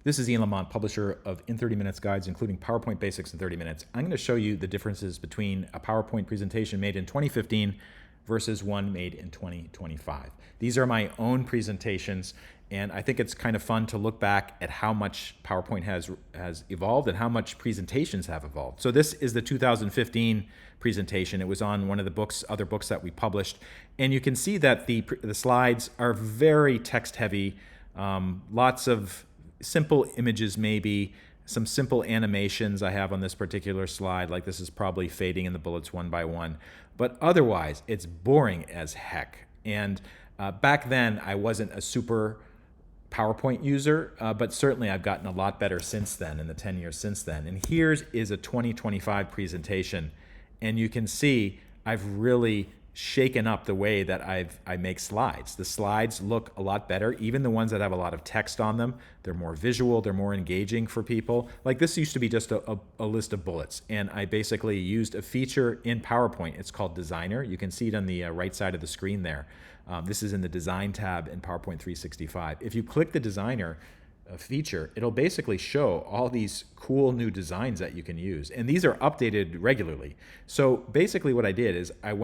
This is Ian Lamont, publisher of In 30 Minutes Guides, including PowerPoint Basics in 30 Minutes. I'm going to show you the differences between a PowerPoint presentation made in 2015 versus one made in 2025. These are my own presentations, and I think it's kind of fun to look back at how much PowerPoint has evolved and how much presentations have evolved. So this is the 2015 presentation. It was on one of the other books that we published, and you can see that the slides are very text-heavy, lots of simple images, maybe some simple animations I have on this particular slide, like this is probably fading in the bullets one by one, but otherwise it's boring as heck. And back then I wasn't a super PowerPoint user, but certainly I've gotten a lot better since then, in the 10 years since then. And here's is a 2025 presentation, and you can see I've really shaken up the way that I make slides. The slides look a lot better, even the ones that have a lot of text on them. They're more visual, they're more engaging for people. Like this used to be just a list of bullets, and I basically used a feature in PowerPoint. It's called Designer. You can see it on the right side of the screen there. This is in the Design tab in PowerPoint 365. If you click the Designer feature, it'll basically show all these cool new designs that you can use, and these are updated regularly. So basically what I did is I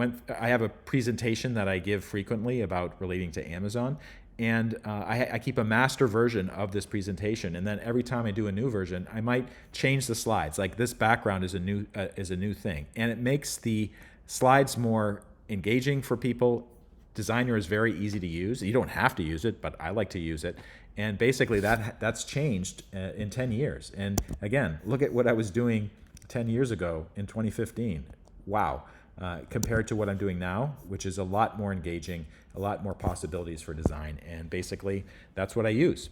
have a presentation that I give frequently about relating to Amazon, and I keep a master version of this presentation, and then every time I do a new version I might change the slides. Like this background is a new thing, and it makes the slides more engaging for people. Designer is very easy to use. You don't have to use it, but I like to use it. And basically that's changed in 10 years. And again, look at what I was doing 10 years ago in 2015. Wow. Compared to what I'm doing now, which is a lot more engaging, a lot more possibilities for design. And basically that's what I use.